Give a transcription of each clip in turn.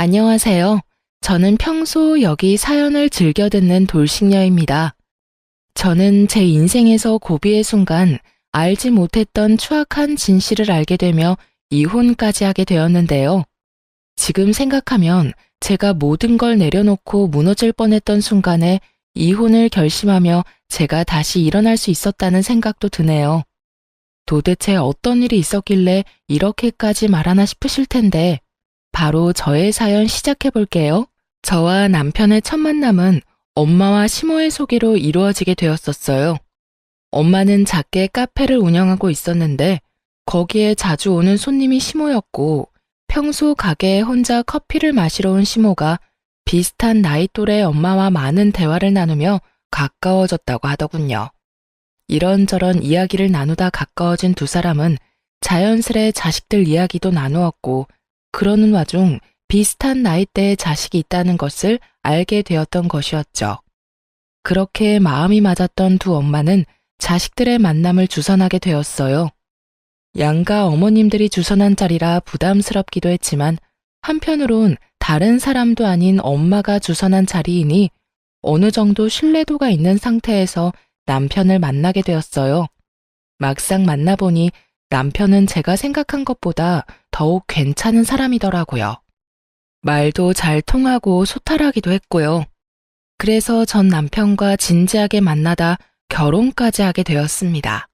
안녕하세요. 저는 평소 여기 사연을 즐겨 듣는 돌싱녀입니다. 저는 제 인생에서 고비의 순간 알지 못했던 추악한 진실을 알게 되며 이혼까지 하게 되었는데요. 지금 생각하면 제가 모든 걸 내려놓고 무너질 뻔했던 순간에 이혼을 결심하며 제가 다시 일어날 수 있었다는 생각도 드네요. 도대체 어떤 일이 있었길래 이렇게까지 말하나 싶으실 텐데 바로 저의 사연 시작해 볼게요. 저와 남편의 첫 만남은 엄마와 시모의 소개로 이루어지게 되었었어요. 엄마는 작게 카페를 운영하고 있었는데 거기에 자주 오는 손님이 시모였고 평소 가게에 혼자 커피를 마시러 온 시모가 비슷한 나이 또래 엄마와 많은 대화를 나누며 가까워졌다고 하더군요. 이런저런 이야기를 나누다 가까워진 두 사람은 자연스레 자식들 이야기도 나누었고 그러는 와중 비슷한 나이대의 자식이 있다는 것을 알게 되었던 것이었죠. 그렇게 마음이 맞았던 두 엄마는 자식들의 만남을 주선하게 되었어요. 양가 어머님들이 주선한 자리라 부담스럽기도 했지만 한편으론 다른 사람도 아닌 엄마가 주선한 자리이니 어느 정도 신뢰도가 있는 상태에서 남편을 만나게 되었어요. 막상 만나보니 남편은 제가 생각한 것보다 더욱 괜찮은 사람이더라고요. 말도 잘 통하고 소탈하기도 했고요. 그래서 전 남편과 진지하게 만나다 결혼까지 하게 되었습니다.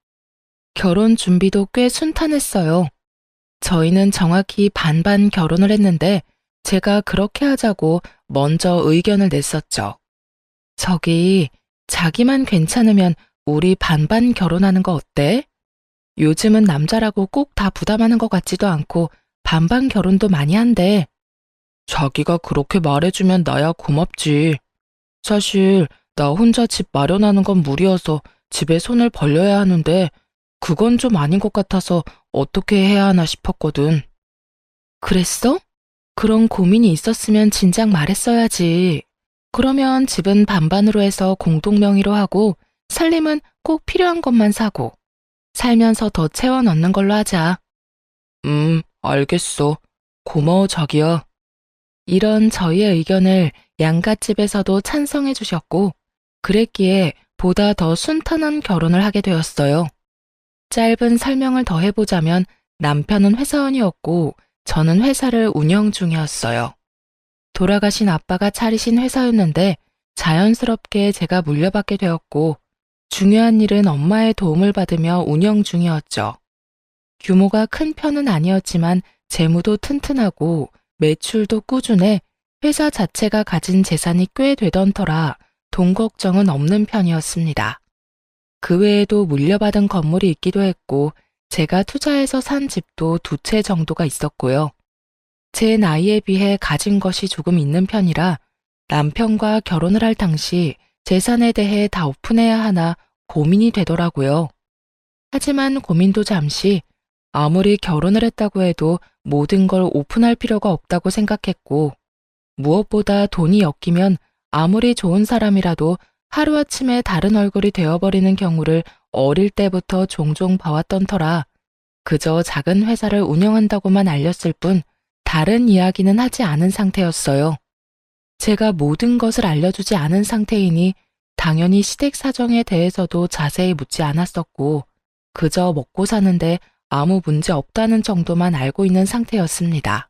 결혼 준비도 꽤 순탄했어요. 저희는 정확히 반반 결혼을 했는데 제가 그렇게 하자고 먼저 의견을 냈었죠. 저기, 자기만 괜찮으면 우리 반반 결혼하는 거 어때? 요즘은 남자라고 꼭 다 부담하는 것 같지도 않고 반반 결혼도 많이 한대. 자기가 그렇게 말해주면 나야 고맙지. 사실 나 혼자 집 마련하는 건 무리여서 집에 손을 벌려야 하는데 그건 좀 아닌 것 같아서 어떻게 해야 하나 싶었거든. 그랬어? 그런 고민이 있었으면 진작 말했어야지. 그러면 집은 반반으로 해서 공동 명의로 하고 살림은 꼭 필요한 것만 사고 살면서 더 채워 넣는 걸로 하자. 알겠어. 고마워 자기야. 이런 저희의 의견을 양갓집에서도 찬성해 주셨고 그랬기에 보다 더 순탄한 결혼을 하게 되었어요. 짧은 설명을 더 해보자면 남편은 회사원이었고 저는 회사를 운영 중이었어요. 돌아가신 아빠가 차리신 회사였는데 자연스럽게 제가 물려받게 되었고 중요한 일은 엄마의 도움을 받으며 운영 중이었죠. 규모가 큰 편은 아니었지만 재무도 튼튼하고 매출도 꾸준해 회사 자체가 가진 재산이 꽤 되던 터라 돈 걱정은 없는 편이었습니다. 그 외에도 물려받은 건물이 있기도 했고 제가 투자해서 산 집도 두 채 정도가 있었고요. 제 나이에 비해 가진 것이 조금 있는 편이라 남편과 결혼을 할 당시 재산에 대해 다 오픈해야 하나 고민이 되더라고요. 하지만 고민도 잠시 아무리 결혼을 했다고 해도 모든 걸 오픈할 필요가 없다고 생각했고 무엇보다 돈이 엮이면 아무리 좋은 사람이라도 하루아침에 다른 얼굴이 되어버리는 경우를 어릴 때부터 종종 봐왔던 터라 그저 작은 회사를 운영한다고만 알렸을 뿐 다른 이야기는 하지 않은 상태였어요. 제가 모든 것을 알려주지 않은 상태이니 당연히 시댁 사정에 대해서도 자세히 묻지 않았었고 그저 먹고 사는데 아무 문제 없다는 정도만 알고 있는 상태였습니다.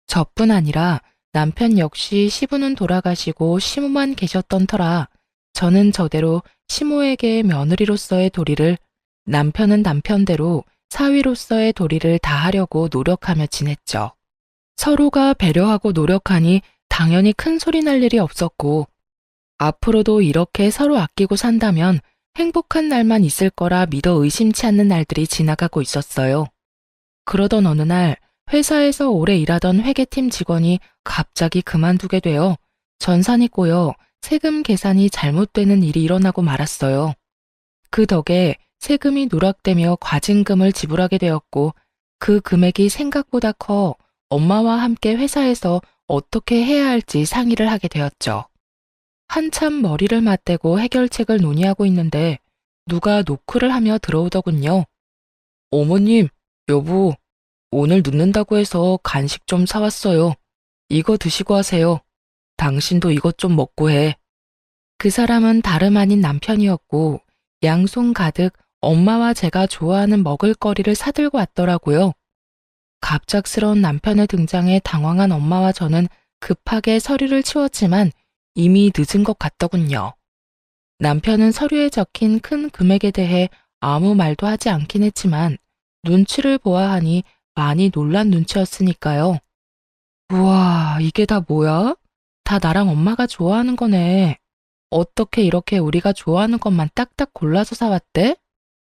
저뿐 아니라 남편 역시 시부는 돌아가시고 시모만 계셨던 터라 저는 저대로 시모에게 며느리로서의 도리를 남편은 남편대로 사위로서의 도리를 다하려고 노력하며 지냈죠. 서로가 배려하고 노력하니 당연히 큰 소리 날 일이 없었고 앞으로도 이렇게 서로 아끼고 산다면 행복한 날만 있을 거라 믿어 의심치 않는 날들이 지나가고 있었어요. 그러던 어느 날 회사에서 오래 일하던 회계팀 직원이 갑자기 그만두게 되어 전산이 꼬여 세금 계산이 잘못되는 일이 일어나고 말았어요. 그 덕에 세금이 누락되며 과징금을 지불하게 되었고 그 금액이 생각보다 커 엄마와 함께 회사에서 어떻게 해야 할지 상의를 하게 되었죠. 한참 머리를 맞대고 해결책을 논의하고 있는데 누가 노크를 하며 들어오더군요. 어머님, 여보, 오늘 늦는다고 해서 간식 좀 사왔어요. 이거 드시고 하세요. 당신도 이것 좀 먹고 해. 그 사람은 다름 아닌 남편이었고 양손 가득 엄마와 제가 좋아하는 먹을거리를 사들고 왔더라고요. 갑작스러운 남편의 등장에 당황한 엄마와 저는 급하게 서류를 치웠지만 이미 늦은 것 같더군요. 남편은 서류에 적힌 큰 금액에 대해 아무 말도 하지 않긴 했지만 눈치를 보아하니 많이 놀란 눈치였으니까요. 우와, 이게 다 뭐야? 다 나랑 엄마가 좋아하는 거네. 어떻게 이렇게 우리가 좋아하는 것만 딱딱 골라서 사왔대?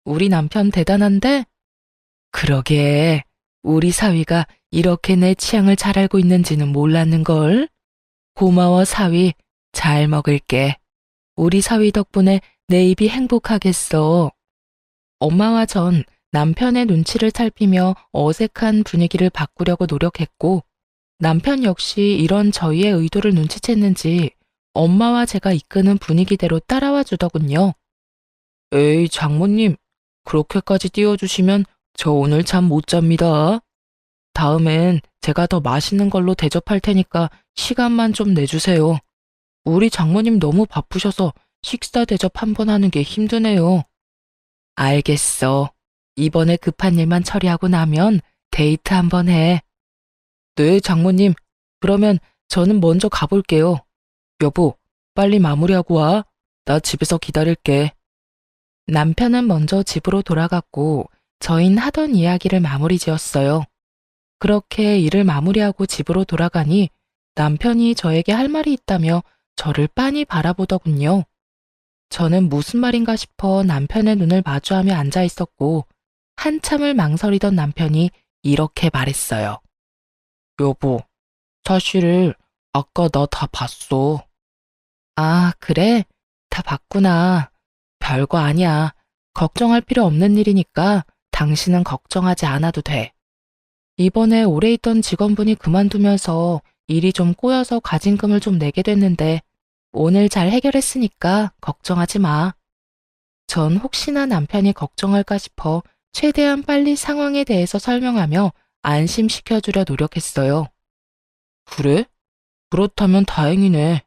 우리 남편 대단한데? 그러게, 우리 사위가 이렇게 내 취향을 잘 알고 있는지는 몰랐는걸. 고마워, 사위. 잘 먹을게. 우리 사위 덕분에 내 입이 행복하겠어. 엄마와 전 남편의 눈치를 살피며 어색한 분위기를 바꾸려고 노력했고, 남편 역시 이런 저희의 의도를 눈치챘는지 엄마와 제가 이끄는 분위기대로 따라와 주더군요. 에이, 장모님, 그렇게까지 띄워주시면 저 오늘 잠 못 잡니다. 다음엔 제가 더 맛있는 걸로 대접할 테니까 시간만 좀 내주세요. 우리 장모님 너무 바쁘셔서 식사 대접 한 번 하는 게 힘드네요. 알겠어. 이번에 급한 일만 처리하고 나면 데이트 한 번 해. 네, 장모님. 그러면 저는 먼저 가볼게요. 여보, 빨리 마무리하고 와. 나 집에서 기다릴게. 남편은 먼저 집으로 돌아갔고 저희는 하던 이야기를 마무리 지었어요. 그렇게 일을 마무리하고 집으로 돌아가니 남편이 저에게 할 말이 있다며 저를 빤히 바라보더군요. 저는 무슨 말인가 싶어 남편의 눈을 마주하며 앉아 있었고 한참을 망설이던 남편이 이렇게 말했어요. 여보, 사실 아까 나 다 봤어. 아, 그래? 다 봤구나. 별거 아니야. 걱정할 필요 없는 일이니까 당신은 걱정하지 않아도 돼. 이번에 오래 있던 직원분이 그만두면서 일이 좀 꼬여서 가진금을 좀 내게 됐는데 오늘 잘 해결했으니까 걱정하지 마. 전 혹시나 남편이 걱정할까 싶어 최대한 빨리 상황에 대해서 설명하며 안심시켜주려 노력했어요. 그래? 그렇다면 다행이네.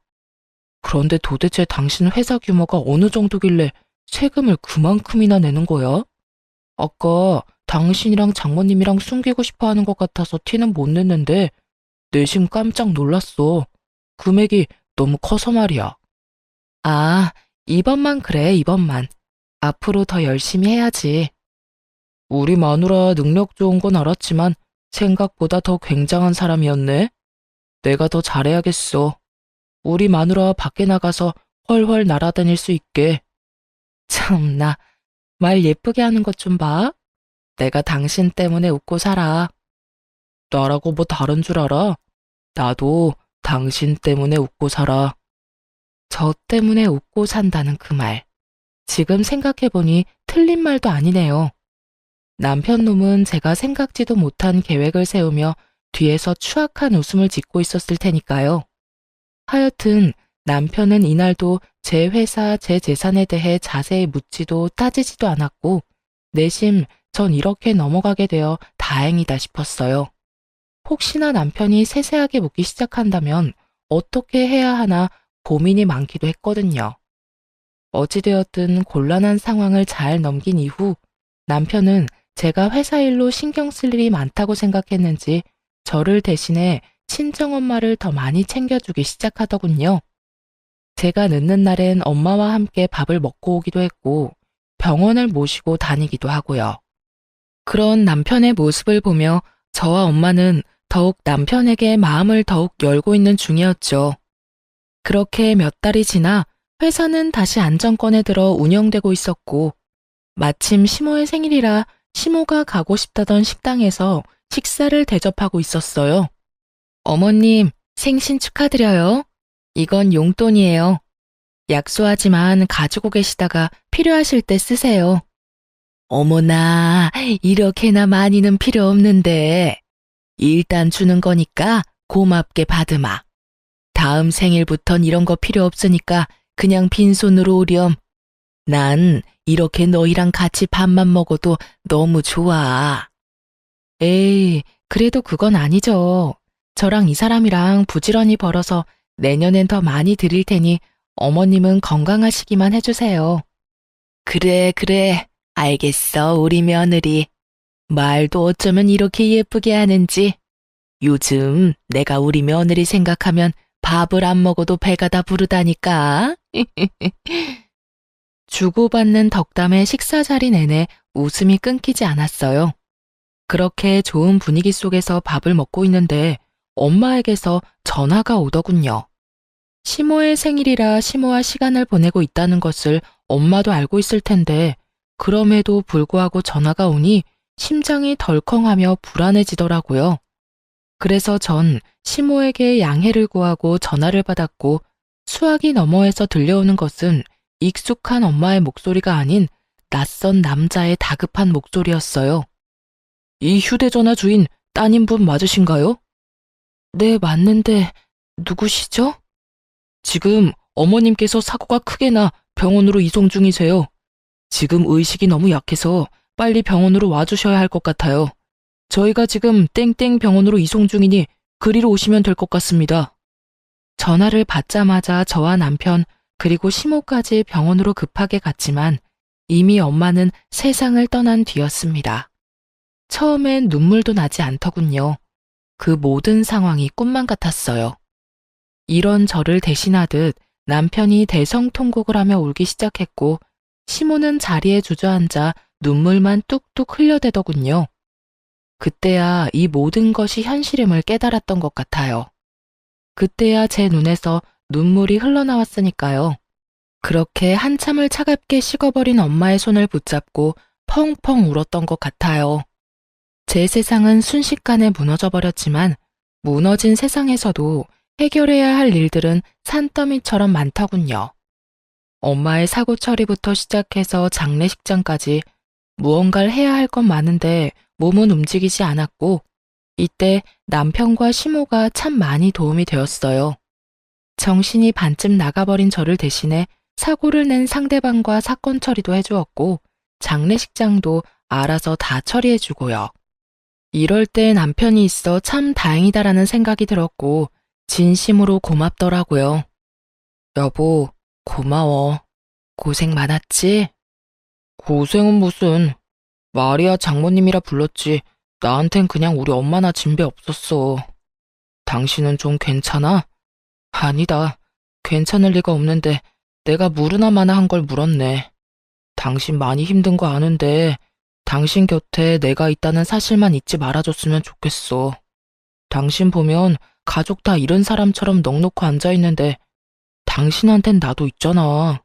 그런데 도대체 당신 회사 규모가 어느 정도길래 세금을 그만큼이나 내는 거야? 아까 당신이랑 장모님이랑 숨기고 싶어 하는 것 같아서 티는 못 냈는데 내심 깜짝 놀랐어. 금액이 너무 커서 말이야. 아, 이번만 그래, 이번만. 앞으로 더 열심히 해야지. 우리 마누라 능력 좋은 건 알았지만 생각보다 더 굉장한 사람이었네. 내가 더 잘해야겠어. 우리 마누라 밖에 나가서 훨훨 날아다닐 수 있게. 참나, 말 예쁘게 하는 것 좀 봐. 내가 당신 때문에 웃고 살아. 나라고 뭐 다른 줄 알아? 나도 당신 때문에 웃고 살아. 저 때문에 웃고 산다는 그 말. 지금 생각해보니 틀린 말도 아니네요. 남편 놈은 제가 생각지도 못한 계획을 세우며 뒤에서 추악한 웃음을 짓고 있었을 테니까요. 하여튼 남편은 이날도 제 회사, 제 재산에 대해 자세히 묻지도 따지지도 않았고 내심 전 이렇게 넘어가게 되어 다행이다 싶었어요. 혹시나 남편이 세세하게 묻기 시작한다면 어떻게 해야 하나 고민이 많기도 했거든요. 어찌되었든 곤란한 상황을 잘 넘긴 이후 남편은 제가 회사 일로 신경 쓸 일이 많다고 생각했는지 저를 대신해 친정엄마를 더 많이 챙겨주기 시작하더군요. 제가 늦는 날엔 엄마와 함께 밥을 먹고 오기도 했고 병원을 모시고 다니기도 하고요. 그런 남편의 모습을 보며 저와 엄마는 더욱 남편에게 마음을 더욱 열고 있는 중이었죠. 그렇게 몇 달이 지나 회사는 다시 안정권에 들어 운영되고 있었고 마침 시모의 생일이라 시모가 가고 싶다던 식당에서 식사를 대접하고 있었어요. 어머님, 생신 축하드려요. 이건 용돈이에요. 약소하지만 가지고 계시다가 필요하실 때 쓰세요. 어머나, 이렇게나 많이는 필요 없는데. 일단 주는 거니까 고맙게 받으마. 다음 생일부턴 이런 거 필요 없으니까 그냥 빈손으로 오렴. 난 이렇게 너희랑 같이 밥만 먹어도 너무 좋아. 에이, 그래도 그건 아니죠. 저랑 이 사람이랑 부지런히 벌어서 내년엔 더 많이 드릴 테니 어머님은 건강하시기만 해주세요. 그래, 그래. 알겠어, 우리 며느리. 말도 어쩌면 이렇게 예쁘게 하는지. 요즘 내가 우리 며느리 생각하면 밥을 안 먹어도 배가 다 부르다니까. 주고받는 덕담에 식사 자리 내내 웃음이 끊기지 않았어요. 그렇게 좋은 분위기 속에서 밥을 먹고 있는데 엄마에게서 전화가 오더군요. 시모의 생일이라 시모와 시간을 보내고 있다는 것을 엄마도 알고 있을 텐데 그럼에도 불구하고 전화가 오니 심장이 덜컹하며 불안해지더라고요. 그래서 전 시모에게 양해를 구하고 전화를 받았고 수화기 너머에서 들려오는 것은 익숙한 엄마의 목소리가 아닌 낯선 남자의 다급한 목소리였어요. 이 휴대전화 주인 따님분 맞으신가요? 네, 맞는데 누구시죠? 지금 어머님께서 사고가 크게 나 병원으로 이송 중이세요. 지금 의식이 너무 약해서 빨리 병원으로 와주셔야 할 것 같아요. 저희가 지금 땡땡 병원으로 이송 중이니 그리로 오시면 될 것 같습니다. 전화를 받자마자 저와 남편 그리고 시모까지 병원으로 급하게 갔지만 이미 엄마는 세상을 떠난 뒤였습니다. 처음엔 눈물도 나지 않더군요. 그 모든 상황이 꿈만 같았어요. 이런 저를 대신하듯 남편이 대성통곡을 하며 울기 시작했고 시모는 자리에 주저앉아 눈물만 뚝뚝 흘려대더군요. 그때야 이 모든 것이 현실임을 깨달았던 것 같아요. 그때야 제 눈에서 눈물이 흘러나왔으니까요. 그렇게 한참을 차갑게 식어버린 엄마의 손을 붙잡고 펑펑 울었던 것 같아요. 제 세상은 순식간에 무너져 버렸지만 무너진 세상에서도 해결해야 할 일들은 산더미처럼 많더군요. 엄마의 사고 처리부터 시작해서 장례식장까지 무언가를 해야 할 건 많은데 몸은 움직이지 않았고 이때 남편과 시모가 참 많이 도움이 되었어요. 정신이 반쯤 나가버린 저를 대신해 사고를 낸 상대방과 사건 처리도 해주었고 장례식장도 알아서 다 처리해주고요. 이럴 때 남편이 있어 참 다행이다라는 생각이 들었고 진심으로 고맙더라고요. 여보, 고마워. 고생 많았지? 고생은 무슨. 마리아 장모님이라 불렀지. 나한텐 그냥 우리 엄마나 진배 없었어. 당신은 좀 괜찮아? 아니다. 괜찮을 리가 없는데 내가 물으나 마나 한 걸 물었네. 당신 많이 힘든 거 아는데 당신 곁에 내가 있다는 사실만 잊지 말아줬으면 좋겠어. 당신 보면 가족 다 이런 사람처럼 넋놓고 앉아있는데 당신한텐 나도 있잖아.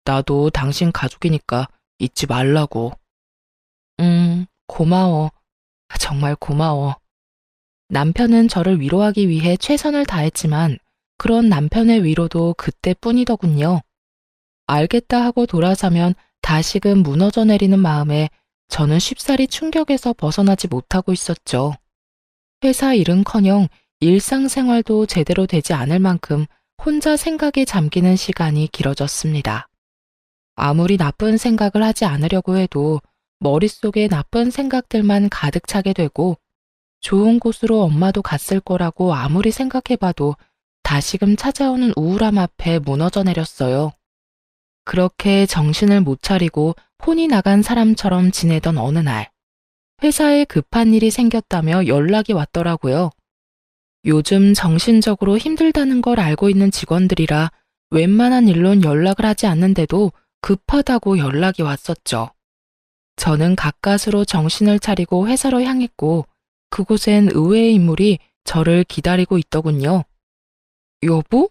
나도 당신 가족이니까 잊지 말라고. 고마워. 정말 고마워. 남편은 저를 위로하기 위해 최선을 다했지만 그런 남편의 위로도 그때뿐이더군요. 알겠다 하고 돌아서면 다시금 무너져 내리는 마음에 저는 쉽사리 충격에서 벗어나지 못하고 있었죠. 회사 일은커녕 일상생활도 제대로 되지 않을 만큼 혼자 생각에 잠기는 시간이 길어졌습니다. 아무리 나쁜 생각을 하지 않으려고 해도 머릿속에 나쁜 생각들만 가득 차게 되고 좋은 곳으로 엄마도 갔을 거라고 아무리 생각해봐도 다시금 찾아오는 우울함 앞에 무너져 내렸어요. 그렇게 정신을 못 차리고 혼이 나간 사람처럼 지내던 어느 날, 회사에 급한 일이 생겼다며 연락이 왔더라고요. 요즘 정신적으로 힘들다는 걸 알고 있는 직원들이라 웬만한 일론 연락을 하지 않는데도 급하다고 연락이 왔었죠. 저는 가까스로 정신을 차리고 회사로 향했고 그곳엔 의외의 인물이 저를 기다리고 있더군요. 여보?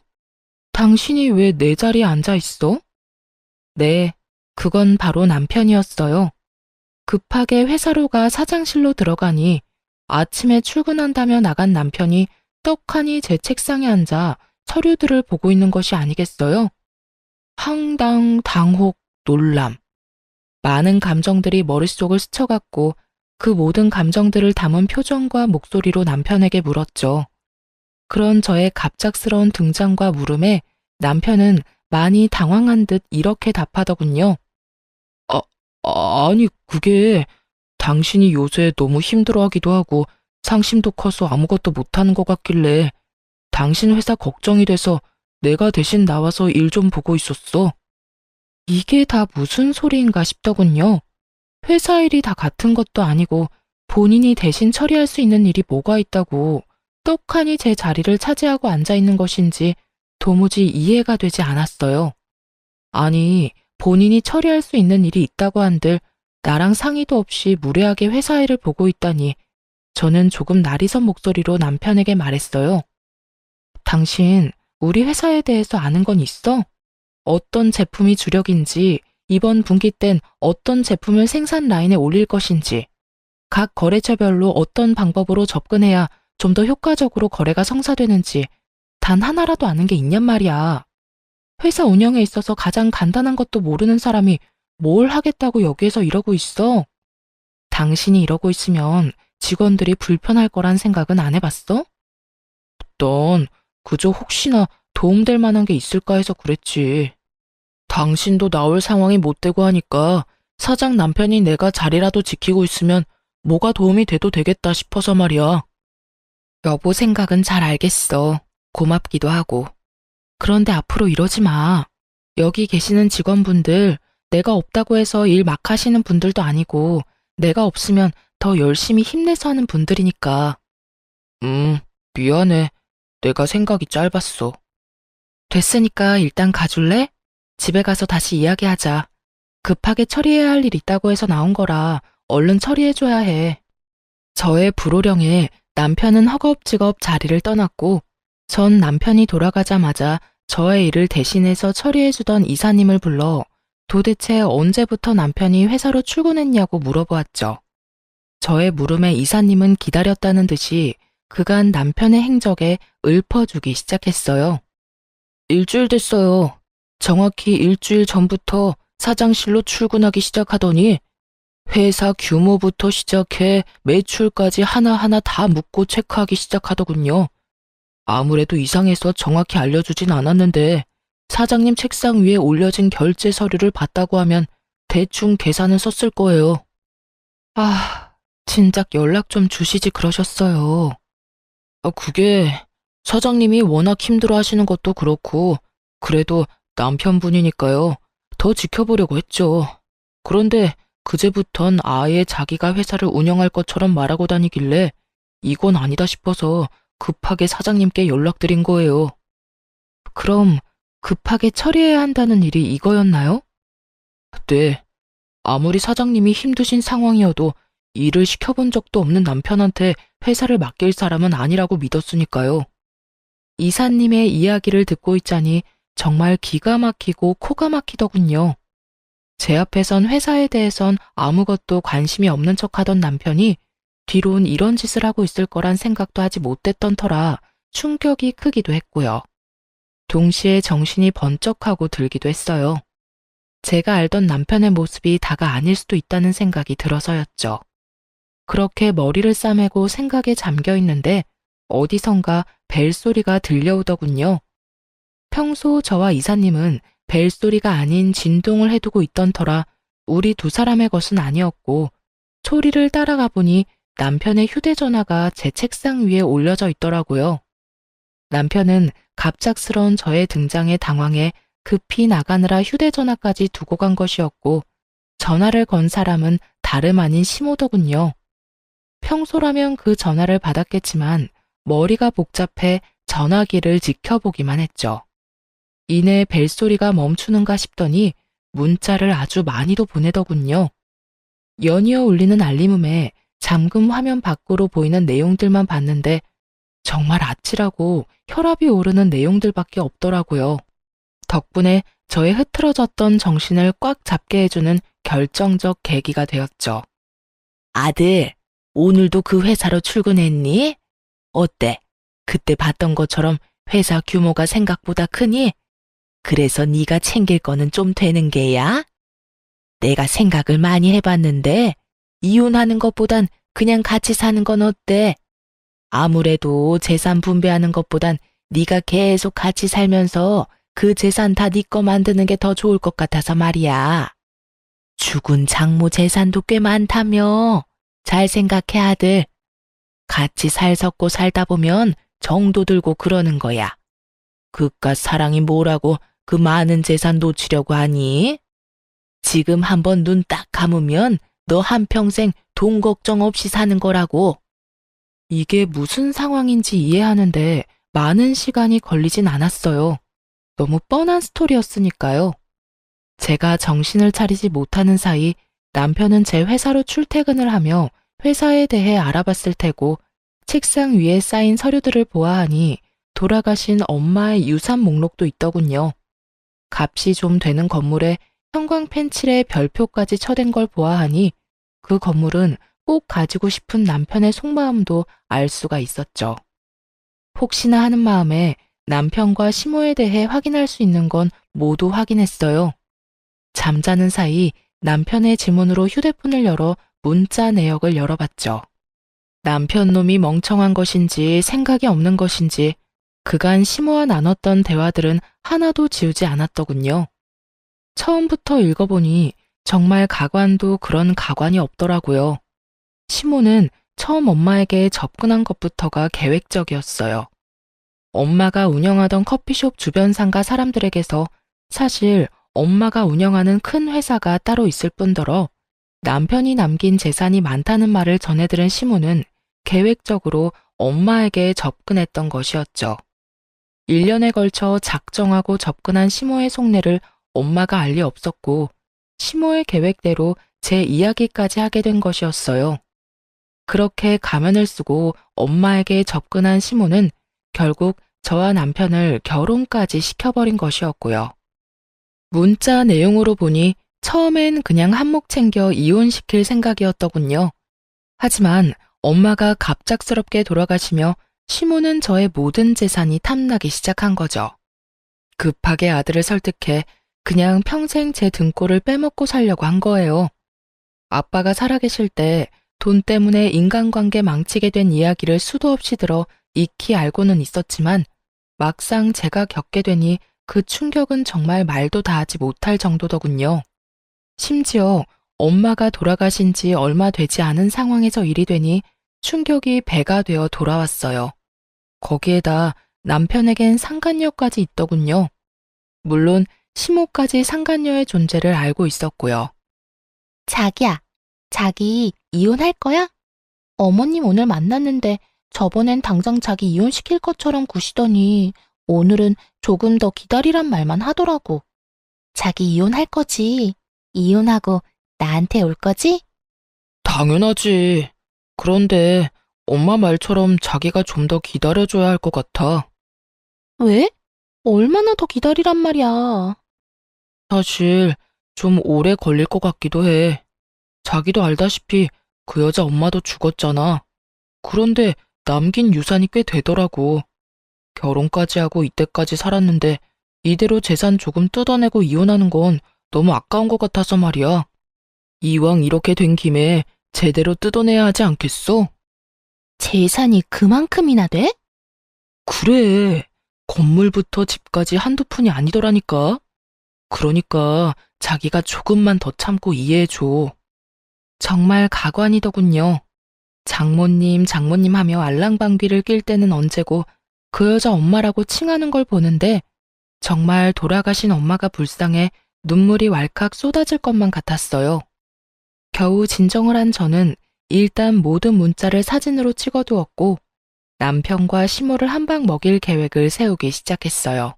당신이 왜 내 자리에 앉아 있어? 네, 그건 바로 남편이었어요. 급하게 회사로 가 사장실로 들어가니 아침에 출근한다며 나간 남편이 떡하니 제 책상에 앉아 서류들을 보고 있는 것이 아니겠어요? 황당, 당혹, 놀람. 많은 감정들이 머릿속을 스쳐갔고 그 모든 감정들을 담은 표정과 목소리로 남편에게 물었죠. 그런 저의 갑작스러운 등장과 물음에 남편은 많이 당황한 듯 이렇게 답하더군요. 아니 그게 당신이 요새 너무 힘들어하기도 하고 상심도 커서 아무것도 못하는 것 같길래 당신 회사 걱정이 돼서 내가 대신 나와서 일 좀 보고 있었어. 이게 다 무슨 소리인가 싶더군요. 회사 일이 다 같은 것도 아니고 본인이 대신 처리할 수 있는 일이 뭐가 있다고 떡하니 제 자리를 차지하고 앉아 있는 것인지 도무지 이해가 되지 않았어요. 아니, 본인이 처리할 수 있는 일이 있다고 한들 나랑 상의도 없이 무례하게 회사 일을 보고 있다니 저는 조금 날이 선 목소리로 남편에게 말했어요. 당신, 우리 회사에 대해서 아는 건 있어? 어떤 제품이 주력인지, 이번 분기 땐 어떤 제품을 생산 라인에 올릴 것인지, 각 거래처별로 어떤 방법으로 접근해야 좀 더 효과적으로 거래가 성사되는지 단 하나라도 아는 게 있냔 말이야. 회사 운영에 있어서 가장 간단한 것도 모르는 사람이 뭘 하겠다고 여기에서 이러고 있어? 당신이 이러고 있으면 직원들이 불편할 거란 생각은 안 해봤어? 넌 그저 혹시나 도움될 만한 게 있을까 해서 그랬지. 당신도 나올 상황이 못 되고 하니까 사장 남편이 내가 자리라도 지키고 있으면 뭐가 도움이 돼도 되겠다 싶어서 말이야. 여보 생각은 잘 알겠어. 고맙기도 하고. 그런데 앞으로 이러지 마. 여기 계시는 직원분들, 내가 없다고 해서 일 막 하시는 분들도 아니고 내가 없으면 더 열심히 힘내서 하는 분들이니까. 미안해. 내가 생각이 짧았어. 됐으니까 일단 가줄래? 집에 가서 다시 이야기하자. 급하게 처리해야 할 일 있다고 해서 나온 거라 얼른 처리해줘야 해. 저의 불호령에 남편은 허겁지겁 자리를 떠났고 전 남편이 돌아가자마자 저의 일을 대신해서 처리해주던 이사님을 불러 도대체 언제부터 남편이 회사로 출근했냐고 물어보았죠. 저의 물음에 이사님은 기다렸다는 듯이 그간 남편의 행적에 읊어주기 시작했어요. 일주일 됐어요. 정확히 일주일 전부터 사장실로 출근하기 시작하더니 회사 규모부터 시작해 매출까지 하나하나 다 묻고 체크하기 시작하더군요. 아무래도 이상해서 정확히 알려주진 않았는데 사장님 책상 위에 올려진 결제 서류를 봤다고 하면 대충 계산은 썼을 거예요. 진작 연락 좀 주시지 그러셨어요. 그게 사장님이 워낙 힘들어 하시는 것도 그렇고 그래도 남편분이니까요. 더 지켜보려고 했죠. 그런데 그제부턴 아예 자기가 회사를 운영할 것처럼 말하고 다니길래 이건 아니다 싶어서 급하게 사장님께 연락드린 거예요. 그럼 급하게 처리해야 한다는 일이 이거였나요? 네. 아무리 사장님이 힘드신 상황이어도 일을 시켜본 적도 없는 남편한테 회사를 맡길 사람은 아니라고 믿었으니까요. 이사님의 이야기를 듣고 있자니 정말 기가 막히고 코가 막히더군요. 제 앞에선 회사에 대해선 아무것도 관심이 없는 척하던 남편이 뒤론 이런 짓을 하고 있을 거란 생각도 하지 못했던 터라 충격이 크기도 했고요. 동시에 정신이 번쩍하고 들기도 했어요. 제가 알던 남편의 모습이 다가 아닐 수도 있다는 생각이 들어서였죠. 그렇게 머리를 싸매고 생각에 잠겨 있는데 어디선가 벨소리가 들려오더군요. 평소 저와 이사님은 벨소리가 아닌 진동을 해두고 있던 터라 우리 두 사람의 것은 아니었고 소리를 따라가 보니 남편의 휴대전화가 제 책상 위에 올려져 있더라고요. 남편은 갑작스러운 저의 등장에 당황해 급히 나가느라 휴대전화까지 두고 간 것이었고 전화를 건 사람은 다름 아닌 시모더군요. 평소라면 그 전화를 받았겠지만 머리가 복잡해 전화기를 지켜보기만 했죠. 이내 벨소리가 멈추는가 싶더니 문자를 아주 많이도 보내더군요. 연이어 울리는 알림음에 잠금 화면 밖으로 보이는 내용들만 봤는데 정말 아찔하고 혈압이 오르는 내용들밖에 없더라고요. 덕분에 저의 흐트러졌던 정신을 꽉 잡게 해주는 결정적 계기가 되었죠. 아들, 오늘도 그 회사로 출근했니? 어때? 그때 봤던 것처럼 회사 규모가 생각보다 크니? 그래서 네가 챙길 거는 좀 되는 게야? 내가 생각을 많이 해봤는데 이혼하는 것보단 그냥 같이 사는 건 어때? 아무래도 재산 분배하는 것보단 네가 계속 같이 살면서 그 재산 다 네 거 만드는 게 더 좋을 것 같아서 말이야. 죽은 장모 재산도 꽤 많다며. 잘 생각해, 아들. 같이 살 섞고 살다 보면 정도 들고 그러는 거야. 그깟 사랑이 뭐라고 그 많은 재산 놓치려고 하니? 지금 한번 눈 딱 감으면 너 한평생 돈 걱정 없이 사는 거라고. 이게 무슨 상황인지 이해하는데 많은 시간이 걸리진 않았어요. 너무 뻔한 스토리였으니까요. 제가 정신을 차리지 못하는 사이 남편은 제 회사로 출퇴근을 하며 회사에 대해 알아봤을 테고 책상 위에 쌓인 서류들을 보아하니 돌아가신 엄마의 유산 목록도 있더군요. 값이 좀 되는 건물에 형광 펜칠에 별표까지 쳐댄 걸 보아하니 그 건물은 꼭 가지고 싶은 남편의 속마음도 알 수가 있었죠. 혹시나 하는 마음에 남편과 시모에 대해 확인할 수 있는 건 모두 확인했어요. 잠자는 사이 남편의 지문으로 휴대폰을 열어 문자 내역을 열어봤죠. 남편 놈이 멍청한 것인지 생각이 없는 것인지 그간 시모와 나눴던 대화들은 하나도 지우지 않았더군요. 처음부터 읽어보니 정말 가관도 그런 가관이 없더라고요. 시모는 처음 엄마에게 접근한 것부터가 계획적이었어요. 엄마가 운영하던 커피숍 주변 상가 사람들에게서 사실 엄마가 운영하는 큰 회사가 따로 있을 뿐더러 남편이 남긴 재산이 많다는 말을 전해들은 시모는 계획적으로 엄마에게 접근했던 것이었죠. 1년에 걸쳐 작정하고 접근한 시모의 속내를 엄마가 알 리 없었고 시모의 계획대로 제 이야기까지 하게 된 것이었어요. 그렇게 가면을 쓰고 엄마에게 접근한 시모는 결국 저와 남편을 결혼까지 시켜버린 것이었고요. 문자 내용으로 보니 처음엔 그냥 한몫 챙겨 이혼시킬 생각이었더군요. 하지만 엄마가 갑작스럽게 돌아가시며 시모는 저의 모든 재산이 탐나기 시작한 거죠. 급하게 아들을 설득해 그냥 평생 제 등골을 빼먹고 살려고 한 거예요. 아빠가 살아계실 때 돈 때문에 인간관계 망치게 된 이야기를 수도 없이 들어 익히 알고는 있었지만 막상 제가 겪게 되니 그 충격은 정말 말도 다 하지 못할 정도더군요. 심지어 엄마가 돌아가신 지 얼마 되지 않은 상황에서 일이 되니 충격이 배가 되어 돌아왔어요. 거기에다 남편에겐 상간녀까지 있더군요. 물론 시모까지 상간녀의 존재를 알고 있었고요. 자기야, 자기 이혼할 거야? 어머님 오늘 만났는데 저번엔 당장 자기 이혼시킬 것처럼 구시더니 오늘은 조금 더 기다리란 말만 하더라고. 자기 이혼할 거지? 이혼하고 나한테 올 거지? 당연하지. 그런데 엄마 말처럼 자기가 좀 더 기다려줘야 할 것 같아. 왜? 얼마나 더 기다리란 말이야. 사실 좀 오래 걸릴 것 같기도 해. 자기도 알다시피 그 여자 엄마도 죽었잖아. 그런데 남긴 유산이 꽤 되더라고. 결혼까지 하고 이때까지 살았는데 이대로 재산 조금 뜯어내고 이혼하는 건 너무 아까운 것 같아서 말이야. 이왕 이렇게 된 김에 제대로 뜯어내야 하지 않겠어? 재산이 그만큼이나 돼? 그래. 건물부터 집까지 한두 푼이 아니더라니까. 그러니까 자기가 조금만 더 참고 이해해줘. 정말 가관이더군요. 장모님 하며 알랑방귀를 낄 때는 언제고 그 여자 엄마라고 칭하는 걸 보는데 정말 돌아가신 엄마가 불쌍해 눈물이 왈칵 쏟아질 것만 같았어요. 겨우 진정을 한 저는 일단 모든 문자를 사진으로 찍어두었고 남편과 시모를 한 방 먹일 계획을 세우기 시작했어요.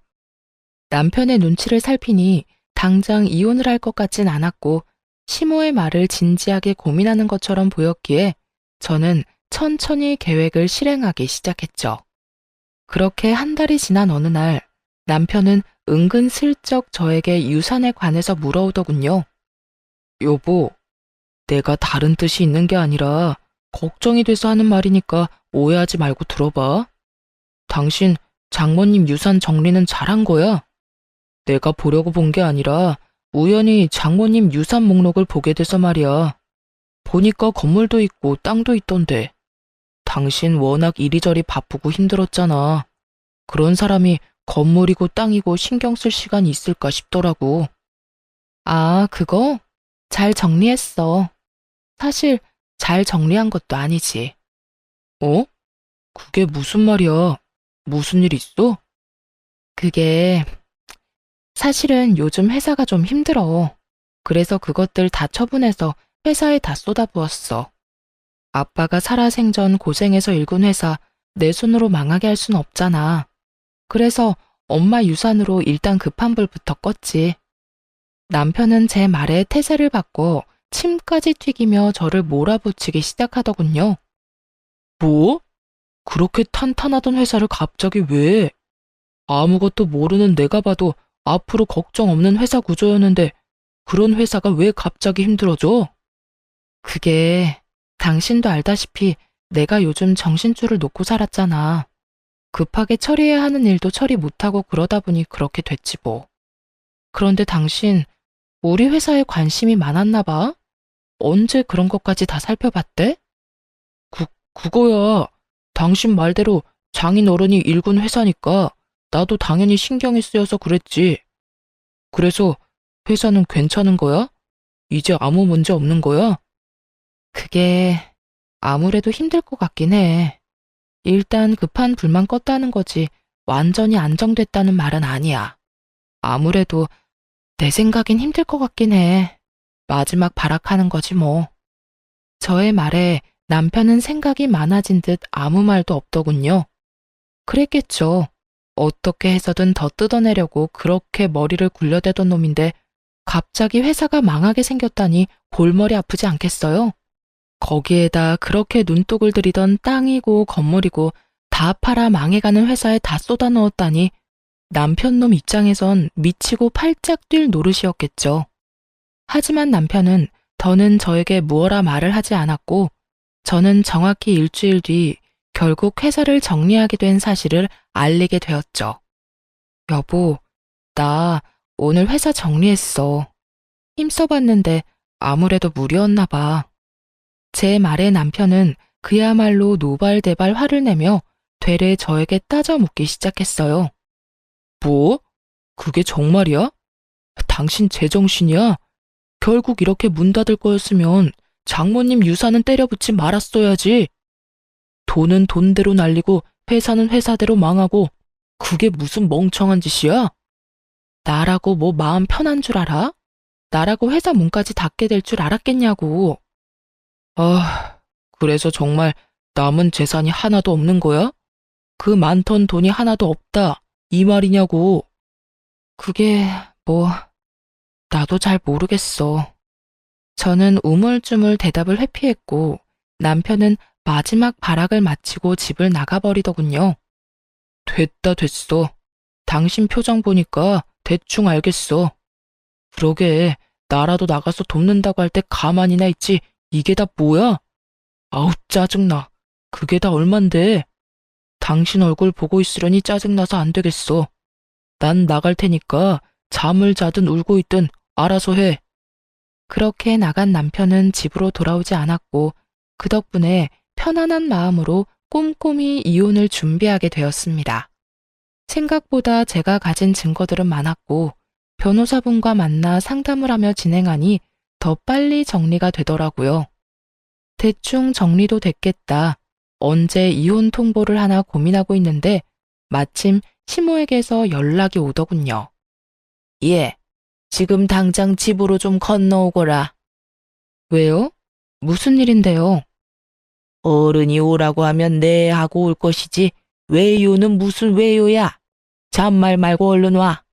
남편의 눈치를 살피니 당장 이혼을 할 것 같진 않았고 시모의 말을 진지하게 고민하는 것처럼 보였기에 저는 천천히 계획을 실행하기 시작했죠. 그렇게 한 달이 지난 어느 날 남편은 은근슬쩍 저에게 유산에 관해서 물어오더군요. 여보, 내가 다른 뜻이 있는 게 아니라 걱정이 돼서 하는 말이니까 오해하지 말고 들어봐. 당신 장모님 유산 정리는 잘한 거야? 내가 보려고 본 게 아니라 우연히 장모님 유산 목록을 보게 돼서 말이야. 보니까 건물도 있고 땅도 있던데. 당신 워낙 이리저리 바쁘고 힘들었잖아. 그런 사람이 건물이고 땅이고 신경 쓸 시간이 있을까 싶더라고. 아, 그거? 잘 정리했어. 사실 잘 정리한 것도 아니지. 어? 그게 무슨 말이야? 무슨 일 있어? 그게 사실은 요즘 회사가 좀 힘들어. 그래서 그것들 다 처분해서 회사에 다 쏟아부었어. 아빠가 살아생전 고생해서 일군 회사 내 손으로 망하게 할 순 없잖아. 그래서 엄마 유산으로 일단 급한 불부터 껐지. 남편은 제 말에 태세를 받고 침까지 튀기며 저를 몰아붙이기 시작하더군요. 뭐? 그렇게 탄탄하던 회사를 갑자기 왜? 아무것도 모르는 내가 봐도 앞으로 걱정 없는 회사 구조였는데 그런 회사가 왜 갑자기 힘들어져? 그게 당신도 알다시피 내가 요즘 정신줄을 놓고 살았잖아. 급하게 처리해야 하는 일도 처리 못하고 그러다 보니 그렇게 됐지 뭐. 그런데 당신 우리 회사에 관심이 많았나 봐? 언제 그런 것까지 다 살펴봤대? 그거야. 당신 말대로 장인 어른이 일군 회사니까 나도 당연히 신경이 쓰여서 그랬지. 그래서 회사는 괜찮은 거야? 이제 아무 문제 없는 거야? 그게 아무래도 힘들 것 같긴 해. 일단 급한 불만 껐다는 거지 완전히 안정됐다는 말은 아니야. 아무래도 내 생각엔 힘들 것 같긴 해. 마지막 발악하는 거지 뭐. 저의 말에 남편은 생각이 많아진 듯 아무 말도 없더군요. 그랬겠죠. 어떻게 해서든 더 뜯어내려고 그렇게 머리를 굴려대던 놈인데 갑자기 회사가 망하게 생겼다니 골머리 아프지 않겠어요? 거기에다 그렇게 눈독을 들이던 땅이고 건물이고 다 팔아 망해가는 회사에 다 쏟아 넣었다니 남편 놈 입장에선 미치고 팔짝 뛸 노릇이었겠죠. 하지만 남편은 더는 저에게 무어라 말을 하지 않았고 저는 정확히 일주일 뒤 결국 회사를 정리하게 된 사실을 알리게 되었죠. 여보, 나 오늘 회사 정리했어. 힘써봤는데 아무래도 무리였나 봐. 제 말에 남편은 그야말로 노발대발 화를 내며 되레 저에게 따져 묻기 시작했어요. 뭐? 그게 정말이야? 당신 제정신이야? 결국 이렇게 문 닫을 거였으면 장모님 유산은 때려붙지 말았어야지. 돈은 돈대로 날리고 회사는 회사대로 망하고 그게 무슨 멍청한 짓이야? 나라고 뭐 마음 편한 줄 알아? 나라고 회사 문까지 닫게 될 줄 알았겠냐고. 아, 그래서 정말 남은 재산이 하나도 없는 거야? 그 많던 돈이 하나도 없다, 이 말이냐고. 그게 뭐 나도 잘 모르겠어. 저는 우물쭈물 대답을 회피했고 남편은 마지막 발악을 마치고 집을 나가버리더군요. 됐다 됐어. 당신 표정 보니까 대충 알겠어. 그러게 나라도 나가서 돕는다고 할 때 가만히나 있지 이게 다 뭐야? 아우 짜증나. 그게 다 얼만데. 당신 얼굴 보고 있으려니 짜증나서 안 되겠어. 난 나갈 테니까 잠을 자든 울고 있든 알아서 해. 그렇게 나간 남편은 집으로 돌아오지 않았고 그 덕분에 편안한 마음으로 꼼꼼히 이혼을 준비하게 되었습니다. 생각보다 제가 가진 증거들은 많았고 변호사분과 만나 상담을 하며 진행하니 더 빨리 정리가 되더라고요. 대충 정리도 됐겠다. 언제 이혼 통보를 하나 고민하고 있는데 마침 시모에게서 연락이 오더군요. 예, 지금 당장 집으로 좀 건너오거라. 왜요? 무슨 일인데요? 어른이 오라고 하면 네 하고 올 것이지 왜요는 무슨 왜요야? 잔말 말고 얼른 와.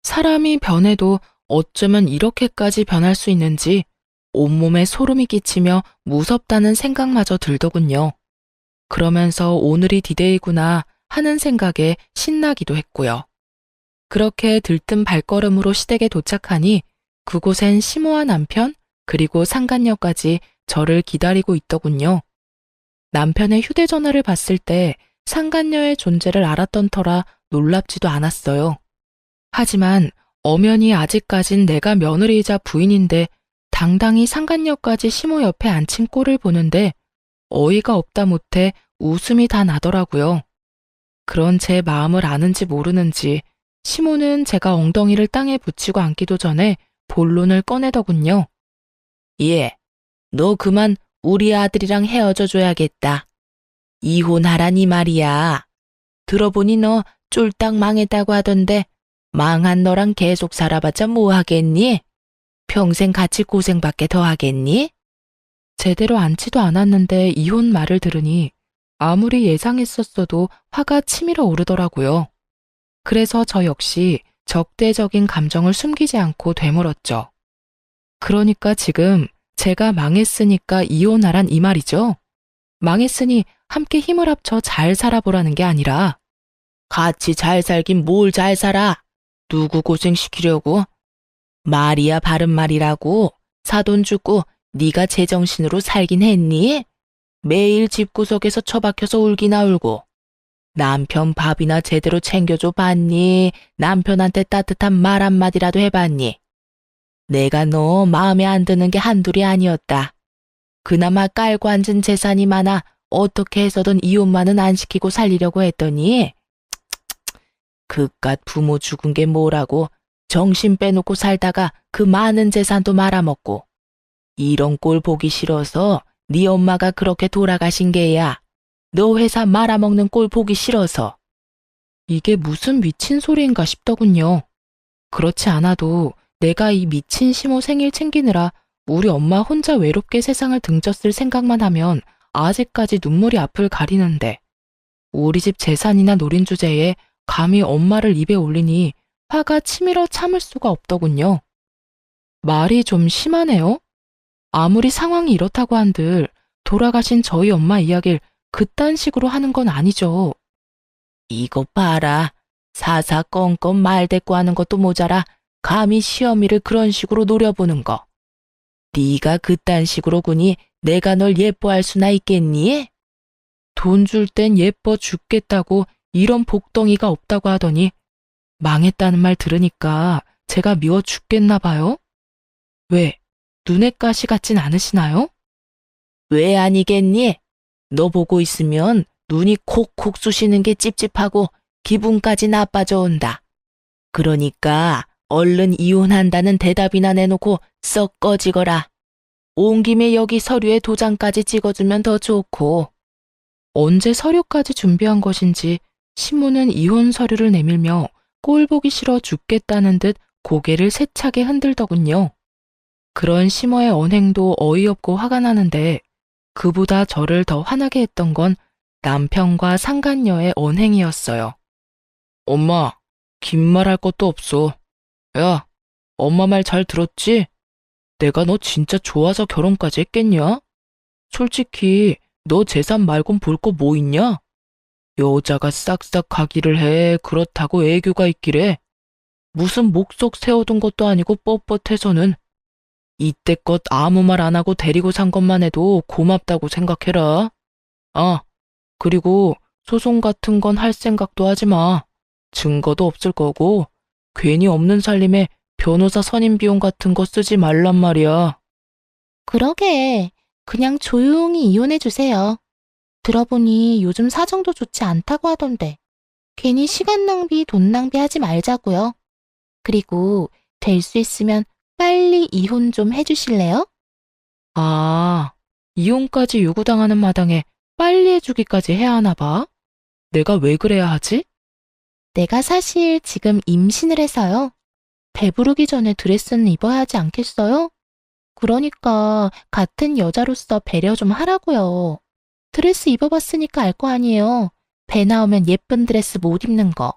사람이 변해도 어쩌면 이렇게까지 변할 수 있는지 온몸에 소름이 끼치며 무섭다는 생각마저 들더군요. 그러면서 오늘이 디데이구나 하는 생각에 신나기도 했고요. 그렇게 들뜬 발걸음으로 시댁에 도착하니 그곳엔 시모와 남편 그리고 상간녀까지 저를 기다리고 있더군요. 남편의 휴대전화를 봤을 때 상간녀의 존재를 알았던 터라 놀랍지도 않았어요. 하지만 엄연히 아직까진 내가 며느리이자 부인인데 당당히 상간녀까지 시모 옆에 앉힌 꼴을 보는데 어이가 없다 못해 웃음이 다 나더라고요. 그런 제 마음을 아는지 모르는지 시모는 제가 엉덩이를 땅에 붙이고 앉기도 전에 본론을 꺼내더군요. 예, 너 그만 우리 아들이랑 헤어져 줘야겠다. 이혼하라니 말이야. 들어보니 너 쫄딱 망했다고 하던데 망한 너랑 계속 살아봤자 뭐 하겠니? 평생 같이 고생밖에 더 하겠니? 제대로 앉지도 않았는데 이혼 말을 들으니 아무리 예상했었어도 화가 치밀어 오르더라고요. 그래서 저 역시 적대적인 감정을 숨기지 않고 되물었죠. 그러니까 지금 제가 망했으니까 이혼하란 이 말이죠? 망했으니 함께 힘을 합쳐 잘 살아보라는 게 아니라 같이 잘 살긴 뭘 잘 살아? 누구 고생시키려고? 말이야 바른 말이라고. 사돈 죽고 네가 제정신으로 살긴 했니? 매일 집구석에서 처박혀서 울기나 울고. 남편 밥이나 제대로 챙겨줘 봤니? 남편한테 따뜻한 말 한마디라도 해봤니? 내가 너 마음에 안 드는 게 한둘이 아니었다. 그나마 깔고 앉은 재산이 많아 어떻게 해서든 이혼만은 안 시키고 살리려고 했더니 그깟 부모 죽은 게 뭐라고 정신 빼놓고 살다가 그 많은 재산도 말아먹고 이런 꼴 보기 싫어서 네 엄마가 그렇게 돌아가신 게야. 너 회사 말아먹는 꼴 보기 싫어서. 이게 무슨 미친 소리인가 싶더군요. 그렇지 않아도 내가 이 미친 시모 생일 챙기느라 우리 엄마 혼자 외롭게 세상을 등졌을 생각만 하면 아직까지 눈물이 앞을 가리는데 우리 집 재산이나 노린 주제에 감히 엄마를 입에 올리니 화가 치밀어 참을 수가 없더군요. 말이 좀 심하네요. 아무리 상황이 이렇다고 한들 돌아가신 저희 엄마 이야기를 그딴 식으로 하는 건 아니죠. 이거 봐라. 사사건건 말대꾸 하는 것도 모자라 감히 시어미를 그런 식으로 노려보는 거. 네가 그딴 식으로 구니 내가 널 예뻐할 수나 있겠니? 돈 줄 땐 예뻐 죽겠다고 이런 복덩이가 없다고 하더니 망했다는 말 들으니까 제가 미워 죽겠나 봐요? 왜? 눈의 가시 같진 않으시나요? 왜 아니겠니? 너 보고 있으면 눈이 콕콕 쑤시는 게 찝찝하고 기분까지 나빠져 온다. 그러니까 얼른 이혼한다는 대답이나 내놓고 썩 꺼지거라. 온 김에 여기 서류에 도장까지 찍어주면 더 좋고. 언제 서류까지 준비한 것인지 시모는 이혼 서류를 내밀며 꼴 보기 싫어 죽겠다는 듯 고개를 세차게 흔들더군요. 그런 시모의 언행도 어이없고 화가 나는데 그보다 저를 더 화나게 했던 건 남편과 상간녀의 언행이었어요. 엄마, 긴 말 할 것도 없어. 야, 엄마 말 잘 들었지? 내가 너 진짜 좋아서 결혼까지 했겠냐? 솔직히 너 재산 말곤 볼 거 뭐 있냐? 여자가 싹싹 가기를 해. 그렇다고 애교가 있기래. 무슨 목속 세워둔 것도 아니고 뻣뻣해서는. 이때껏 아무 말 안 하고 데리고 산 것만 해도 고맙다고 생각해라. 아, 그리고 소송 같은 건 할 생각도 하지 마. 증거도 없을 거고 괜히 없는 살림에 변호사 선임 비용 같은 거 쓰지 말란 말이야. 그러게. 그냥 조용히 이혼해주세요. 들어보니 요즘 사정도 좋지 않다고 하던데 괜히 시간 낭비, 돈 낭비하지 말자고요. 그리고 될 수 있으면 빨리 이혼 좀 해주실래요? 아, 이혼까지 요구당하는 마당에 빨리 해주기까지 해야 하나 봐. 내가 왜 그래야 하지? 내가 사실 지금 임신을 해서요. 배부르기 전에 드레스는 입어야 하지 않겠어요? 그러니까 같은 여자로서 배려 좀 하라고요. 드레스 입어봤으니까 알 거 아니에요. 배 나오면 예쁜 드레스 못 입는 거.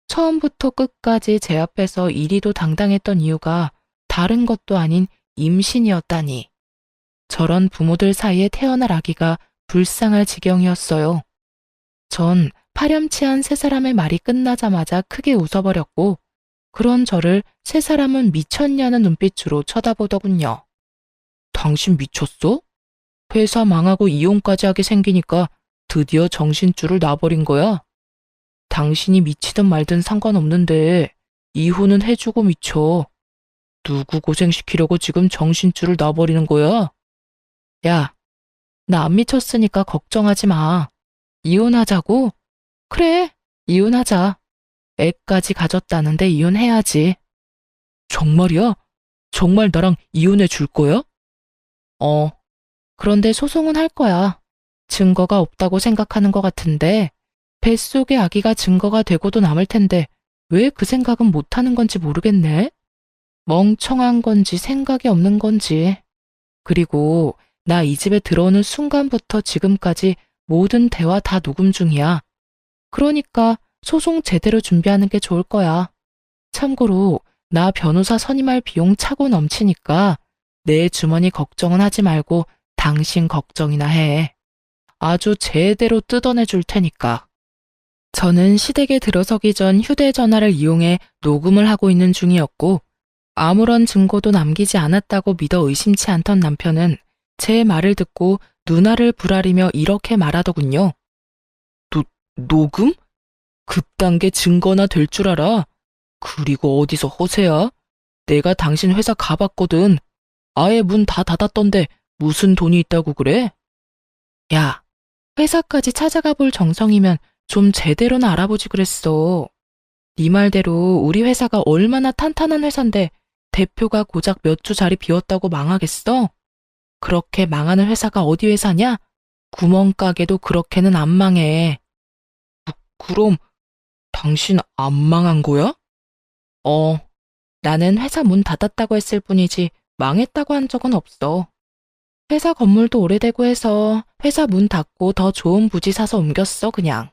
처음부터 끝까지 제 앞에서 이리도 당당했던 이유가 다른 것도 아닌 임신이었다니. 저런 부모들 사이에 태어날 아기가 불쌍할 지경이었어요. 전 파렴치한 세 사람의 말이 끝나자마자 크게 웃어버렸고 그런 저를 세 사람은 미쳤냐는 눈빛으로 쳐다보더군요. 당신 미쳤어? 회사 망하고 이혼까지 하게 생기니까 드디어 정신줄을 놔버린 거야? 당신이 미치든 말든 상관없는데 이혼은 해주고 미쳐. 누구 고생시키려고 지금 정신줄을 놔버리는 거야? 야, 나 안 미쳤으니까 걱정하지 마. 이혼하자고? 그래, 이혼하자. 애까지 가졌다는데 이혼해야지. 정말이야? 정말 나랑 이혼해 줄 거야? 그런데 소송은 할 거야. 증거가 없다고 생각하는 것 같은데 뱃속의 아기가 증거가 되고도 남을 텐데 왜 그 생각은 못하는 건지 모르겠네. 멍청한 건지 생각이 없는 건지. 그리고 나 이 집에 들어오는 순간부터 지금까지 모든 대화 다 녹음 중이야. 그러니까 소송 제대로 준비하는 게 좋을 거야. 참고로 나 변호사 선임할 비용 차고 넘치니까 내 주머니 걱정은 하지 말고 당신 걱정이나 해. 아주 제대로 뜯어내 줄 테니까. 저는 시댁에 들어서기 전 휴대전화를 이용해 녹음을 하고 있는 중이었고 아무런 증거도 남기지 않았다고 믿어 의심치 않던 남편은 제 말을 듣고 눈알을 부라리며 이렇게 말하더군요. 녹음? 그딴 게 증거나 될 줄 알아? 그리고 어디서 허세야? 내가 당신 회사 가봤거든. 아예 문 다 닫았던데 무슨 돈이 있다고 그래? 야, 회사까지 찾아가 볼 정성이면 좀 제대로나 알아보지 그랬어. 네 말대로 우리 회사가 얼마나 탄탄한 회사인데 대표가 고작 몇 주 자리 비웠다고 망하겠어? 그렇게 망하는 회사가 어디 회사냐? 구멍가게도 그렇게는 안 망해. 그럼 당신 안 망한 거야? 나는 회사 문 닫았다고 했을 뿐이지 망했다고 한 적은 없어. 회사 건물도 오래되고 해서 회사 문 닫고 더 좋은 부지 사서 옮겼어, 그냥.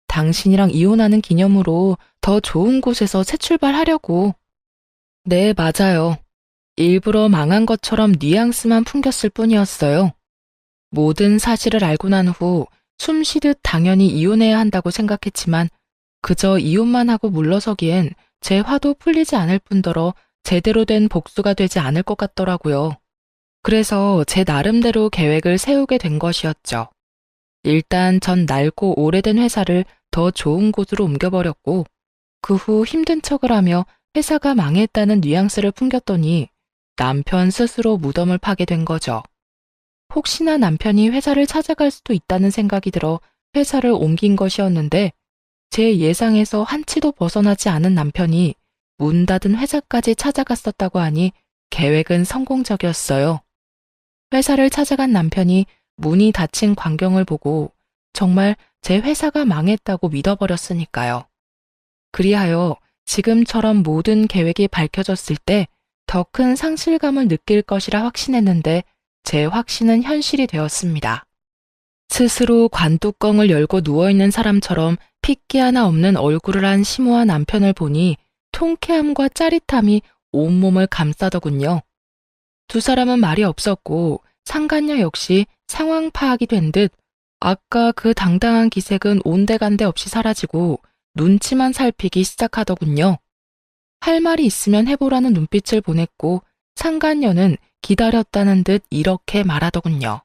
당신이랑 이혼하는 기념으로 더 좋은 곳에서 새 출발하려고. 네, 맞아요. 일부러 망한 것처럼 뉘앙스만 풍겼을 뿐이었어요. 모든 사실을 알고 난 후 숨쉬듯 당연히 이혼해야 한다고 생각했지만 그저 이혼만 하고 물러서기엔 제 화도 풀리지 않을 뿐더러 제대로 된 복수가 되지 않을 것 같더라고요. 그래서 제 나름대로 계획을 세우게 된 것이었죠. 일단 전 낡고 오래된 회사를 더 좋은 곳으로 옮겨버렸고 그 후 힘든 척을 하며 회사가 망했다는 뉘앙스를 풍겼더니 남편 스스로 무덤을 파게 된 거죠. 혹시나 남편이 회사를 찾아갈 수도 있다는 생각이 들어 회사를 옮긴 것이었는데 제 예상에서 한치도 벗어나지 않은 남편이 문 닫은 회사까지 찾아갔었다고 하니 계획은 성공적이었어요. 회사를 찾아간 남편이 문이 닫힌 광경을 보고 정말 제 회사가 망했다고 믿어버렸으니까요. 그리하여 지금처럼 모든 계획이 밝혀졌을 때 더 큰 상실감을 느낄 것이라 확신했는데 제 확신은 현실이 되었습니다. 스스로 관뚜껑을 열고 누워있는 사람처럼 핏기 하나 없는 얼굴을 한 심오한 남편을 보니 통쾌함과 짜릿함이 온몸을 감싸더군요. 두 사람은 말이 없었고 상간녀 역시 상황 파악이 된 듯 아까 그 당당한 기색은 온데간데 없이 사라지고 눈치만 살피기 시작하더군요. 할 말이 있으면 해보라는 눈빛을 보냈고 상간녀는 기다렸다는 듯 이렇게 말하더군요.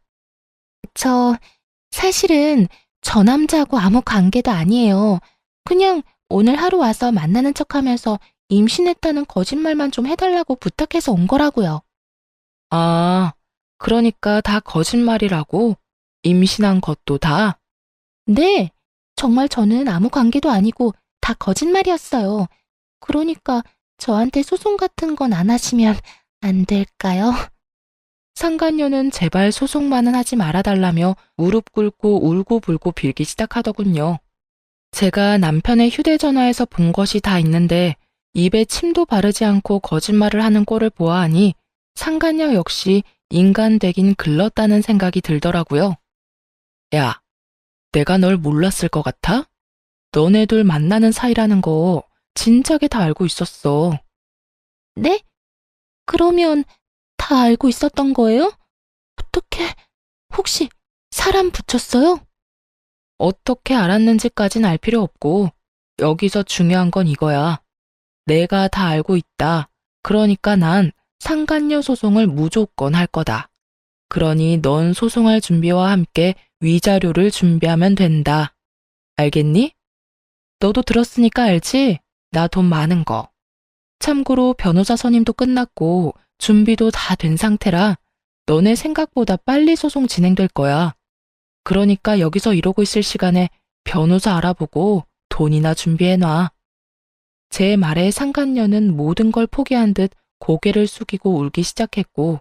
사실은 저 남자하고 아무 관계도 아니에요. 그냥 오늘 하루 와서 만나는 척하면서 임신했다는 거짓말만 좀 해달라고 부탁해서 온 거라고요. 아, 그러니까 다 거짓말이라고? 임신한 것도 다? 네, 정말 저는 아무 관계도 아니고 다 거짓말이었어요. 그러니까 저한테 소송 같은 건 안 하시면 안 될까요? 상간녀는 제발 소송만은 하지 말아달라며 무릎 꿇고 울고불고 빌기 시작하더군요. 제가 남편의 휴대전화에서 본 것이 다 있는데 입에 침도 바르지 않고 거짓말을 하는 꼴을 보아하니 상간녀 역시 인간 되긴 글렀다는 생각이 들더라고요. 야, 내가 널 몰랐을 것 같아? 너네 둘 만나는 사이라는 거 진작에 다 알고 있었어. 네? 그러면 다 알고 있었던 거예요? 어떻게, 혹시 사람 붙였어요? 어떻게 알았는지까진 알 필요 없고 여기서 중요한 건 이거야. 내가 다 알고 있다. 그러니까 난 상간녀 소송을 무조건 할 거다. 그러니 넌 소송할 준비와 함께 위자료를 준비하면 된다. 알겠니? 너도 들었으니까 알지? 나 돈 많은 거. 참고로 변호사 선임도 끝났고 준비도 다 된 상태라 너네 생각보다 빨리 소송 진행될 거야. 그러니까 여기서 이러고 있을 시간에 변호사 알아보고 돈이나 준비해놔. 제 말에 상간녀는 모든 걸 포기한 듯 고개를 숙이고 울기 시작했고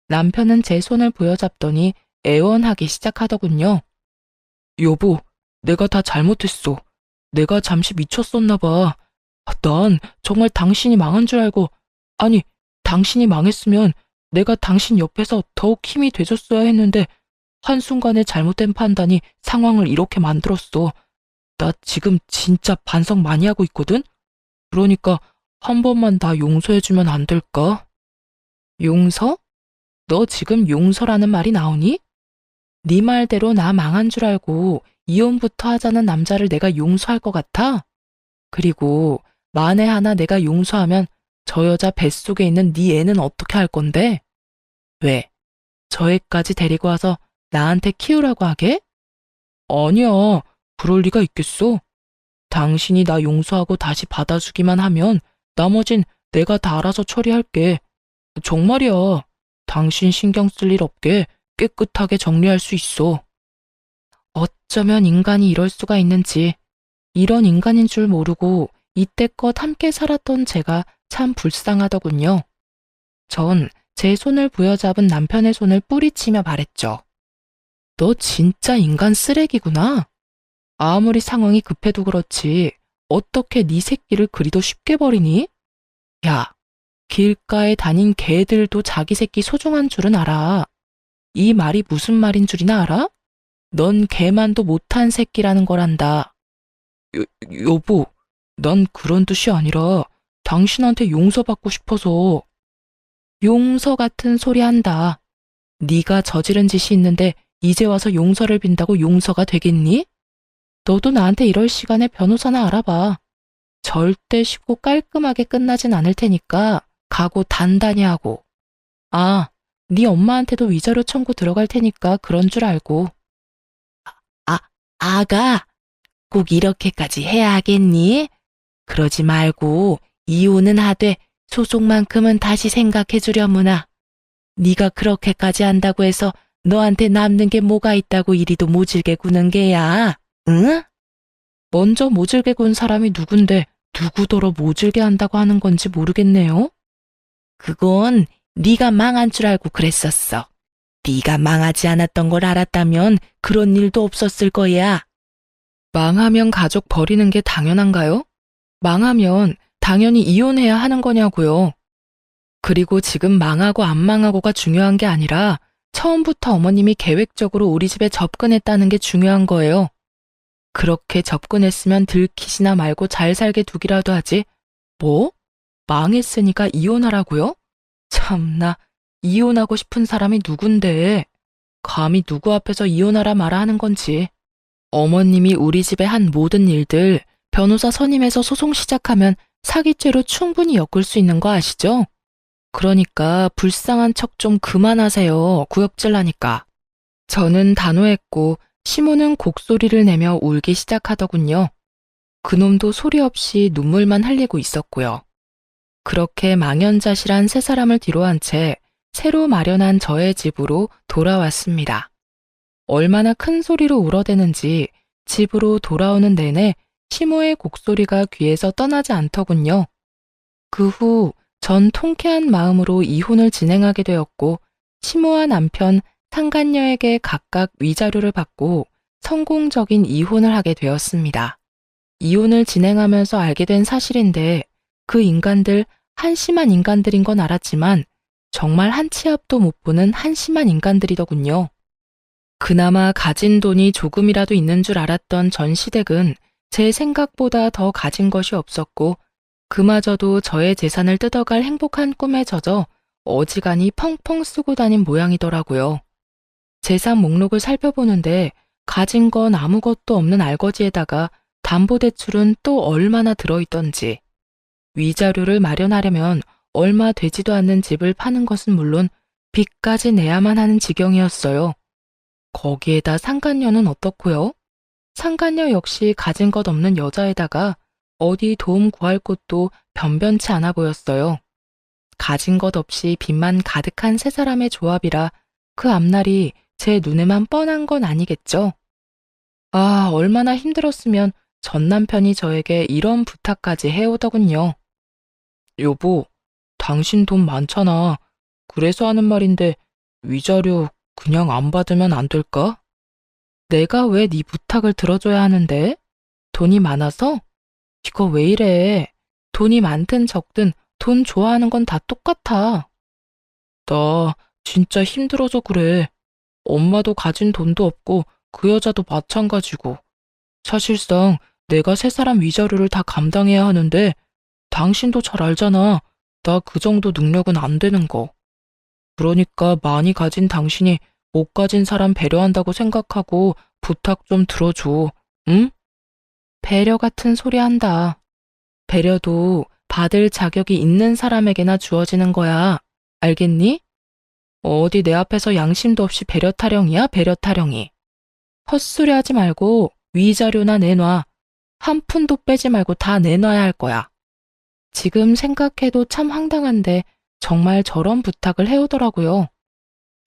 남편은 제 손을 부여잡더니 애원하기 시작하더군요. 여보, 내가 다 잘못했어. 내가 잠시 미쳤었나 봐. 난 정말 당신이 망한 줄 알고, 아니, 당신이 망했으면 내가 당신 옆에서 더욱 힘이 돼줬어야 했는데, 한순간에 잘못된 판단이 상황을 이렇게 만들었어. 나 지금 진짜 반성 많이 하고 있거든? 그러니까 한 번만 나 용서해주면 안 될까? 용서? 너 지금 용서라는 말이 나오니? 네 말대로 나 망한 줄 알고 이혼부터 하자는 남자를 내가 용서할 것 같아? 그리고 만에 하나 내가 용서하면 저 여자 뱃속에 있는 네 애는 어떻게 할 건데? 왜? 저 애까지 데리고 와서 나한테 키우라고 하게? 아니야, 그럴 리가 있겠어. 당신이 나 용서하고 다시 받아주기만 하면 나머진 내가 다 알아서 처리할게. 정말이야. 당신 신경 쓸 일 없게 깨끗하게 정리할 수 있어. 어쩌면 인간이 이럴 수가 있는지, 이런 인간인 줄 모르고 이때껏 함께 살았던 제가 참 불쌍하더군요. 전 제 손을 부여잡은 남편의 손을 뿌리치며 말했죠. 너 진짜 인간 쓰레기구나. 아무리 상황이 급해도 그렇지 어떻게 네 새끼를 그리도 쉽게 버리니? 야, 길가에 다닌 개들도 자기 새끼 소중한 줄은 알아. 이 말이 무슨 말인 줄이나 알아? 넌 개만도 못한 새끼라는 거란다. 여보, 난 그런 뜻이 아니라 당신한테 용서받고 싶어서. 용서 같은 소리 한다. 네가 저지른 짓이 있는데 이제 와서 용서를 빈다고 용서가 되겠니? 너도 나한테 이럴 시간에 변호사나 알아봐. 절대 쉽고 깔끔하게 끝나진 않을 테니까 각오 단단히 하고. 아, 네 엄마한테도 위자료 청구 들어갈 테니까 그런 줄 알고. 아, 아가, 꼭 이렇게까지 해야 하겠니? 그러지 말고 이혼은 하되 소송만큼은 다시 생각해 주려무나. 네가 그렇게까지 한다고 해서 너한테 남는 게 뭐가 있다고 이리도 모질게 구는 게야. 응? 먼저 모질게 군 사람이 누군데 누구더러 모질게 한다고 하는 건지 모르겠네요. 그건 네가 망한 줄 알고 그랬었어. 네가 망하지 않았던 걸 알았다면 그런 일도 없었을 거야. 망하면 가족 버리는 게 당연한가요? 망하면 당연히 이혼해야 하는 거냐고요. 그리고 지금 망하고 안 망하고가 중요한 게 아니라 처음부터 어머님이 계획적으로 우리 집에 접근했다는 게 중요한 거예요. 그렇게 접근했으면 들키시나 말고 잘 살게 두기라도 하지. 뭐? 망했으니까 이혼하라고요? 참나, 이혼하고 싶은 사람이 누군데. 감히 누구 앞에서 이혼하라 마라 하는 건지. 어머님이 우리 집에 한 모든 일들 변호사 선임해서 소송 시작하면 사기죄로 충분히 엮을 수 있는 거 아시죠? 그러니까 불쌍한 척 좀 그만하세요. 구역질 나니까. 저는 단호했고 시모는 곡소리를 내며 울기 시작하더군요. 그놈도 소리 없이 눈물만 흘리고 있었고요. 그렇게 망연자실한 세 사람을 뒤로한 채 새로 마련한 저의 집으로 돌아왔습니다. 얼마나 큰 소리로 울어대는지 집으로 돌아오는 내내 시모의 곡소리가 귀에서 떠나지 않더군요. 그 후 전 통쾌한 마음으로 이혼을 진행하게 되었고 시모와 남편 상간녀에게 각각 위자료를 받고 성공적인 이혼을 하게 되었습니다. 이혼을 진행하면서 알게 된 사실인데 그 인간들 한심한 인간들인 건 알았지만 정말 한 치 앞도 못 보는 한심한 인간들이더군요. 그나마 가진 돈이 조금이라도 있는 줄 알았던 전 시댁은 제 생각보다 더 가진 것이 없었고 그마저도 저의 재산을 뜯어갈 행복한 꿈에 젖어 어지간히 펑펑 쓰고 다닌 모양이더라고요. 재산 목록을 살펴보는데 가진 건 아무것도 없는 알거지에다가 담보대출은 또 얼마나 들어있던지, 위자료를 마련하려면 얼마 되지도 않는 집을 파는 것은 물론 빚까지 내야만 하는 지경이었어요. 거기에다 상간녀는 어떻고요? 상간녀 역시 가진 것 없는 여자에다가 어디 도움 구할 곳도 변변치 않아 보였어요. 가진 것 없이 빚만 가득한 세 사람의 조합이라 그 앞날이 제 눈에만 뻔한 건 아니겠죠? 아, 얼마나 힘들었으면 전 남편이 저에게 이런 부탁까지 해오더군요. 여보, 당신 돈 많잖아. 그래서 하는 말인데 위자료 그냥 안 받으면 안 될까? 내가 왜 네 부탁을 들어줘야 하는데? 돈이 많아서? 이거 왜 이래? 돈이 많든 적든 돈 좋아하는 건 다 똑같아. 나 진짜 힘들어서 그래. 엄마도 가진 돈도 없고 그 여자도 마찬가지고. 사실상 내가 세 사람 위자료를 다 감당해야 하는데 당신도 잘 알잖아. 나 그 정도 능력은 안 되는 거. 그러니까 많이 가진 당신이 못 가진 사람 배려한다고 생각하고 부탁 좀 들어줘. 응? 배려 같은 소리 한다. 배려도 받을 자격이 있는 사람에게나 주어지는 거야. 알겠니? 어디 내 앞에서 양심도 없이 배려 타령이야, 배려 타령이. 헛소리 하지 말고 위자료나 내놔. 한 푼도 빼지 말고 다 내놔야 할 거야. 지금 생각해도 참 황당한데 정말 저런 부탁을 해오더라고요.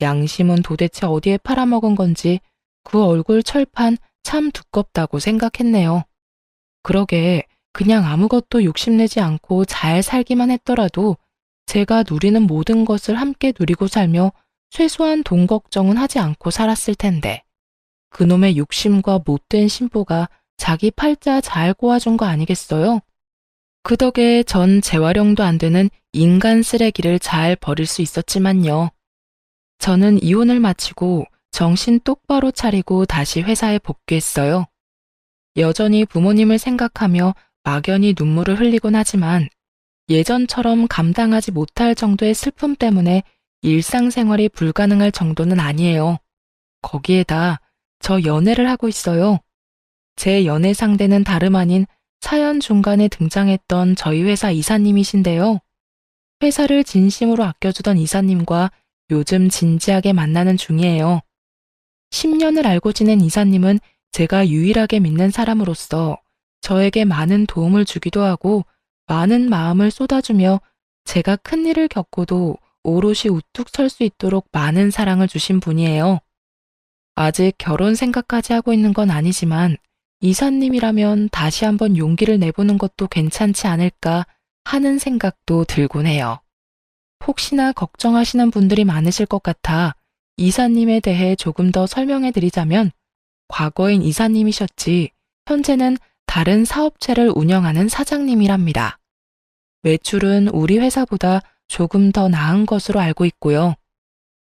양심은 도대체 어디에 팔아먹은 건지 그 얼굴 철판 참 두껍다고 생각했네요. 그러게 그냥 아무것도 욕심내지 않고 잘 살기만 했더라도 제가 누리는 모든 것을 함께 누리고 살며 최소한 돈 걱정은 하지 않고 살았을 텐데 그놈의 욕심과 못된 심보가 자기 팔자 잘 꼬아준 거 아니겠어요? 그 덕에 전 재활용도 안 되는 인간 쓰레기를 잘 버릴 수 있었지만요. 저는 이혼을 마치고 정신 똑바로 차리고 다시 회사에 복귀했어요. 여전히 부모님을 생각하며 막연히 눈물을 흘리곤 하지만 예전처럼 감당하지 못할 정도의 슬픔 때문에 일상생활이 불가능할 정도는 아니에요. 거기에다 저 연애를 하고 있어요. 제 연애 상대는 다름 아닌 사연 중간에 등장했던 저희 회사 이사님이신데요. 회사를 진심으로 아껴주던 이사님과 요즘 진지하게 만나는 중이에요. 10년을 알고 지낸 이사님은 제가 유일하게 믿는 사람으로서 저에게 많은 도움을 주기도 하고 많은 마음을 쏟아주며 제가 큰일을 겪고도 오롯이 우뚝 설 수 있도록 많은 사랑을 주신 분이에요. 아직 결혼 생각까지 하고 있는 건 아니지만 이사님이라면 다시 한번 용기를 내보는 것도 괜찮지 않을까 하는 생각도 들곤 해요. 혹시나 걱정하시는 분들이 많으실 것 같아 이사님에 대해 조금 더 설명해 드리자면 과거엔 이사님이셨지 현재는 다른 사업체를 운영하는 사장님이랍니다. 매출은 우리 회사보다 조금 더 나은 것으로 알고 있고요.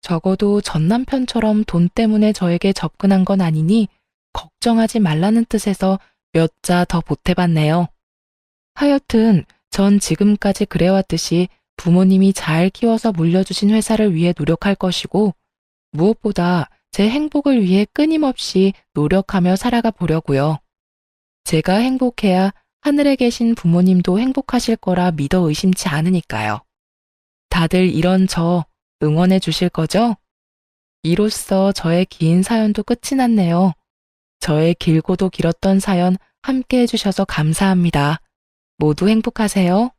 적어도 전 남편처럼 돈 때문에 저에게 접근한 건 아니니 걱정하지 말라는 뜻에서 몇 자 더 보태봤네요. 하여튼 전 지금까지 그래왔듯이 부모님이 잘 키워서 물려주신 회사를 위해 노력할 것이고 무엇보다 제 행복을 위해 끊임없이 노력하며 살아가 보려고요. 제가 행복해야 하늘에 계신 부모님도 행복하실 거라 믿어 의심치 않으니까요. 다들 이런 저 응원해 주실 거죠? 이로써 저의 긴 사연도 끝이 났네요. 저의 길고도 길었던 사연 함께 해주셔서 감사합니다. 모두 행복하세요.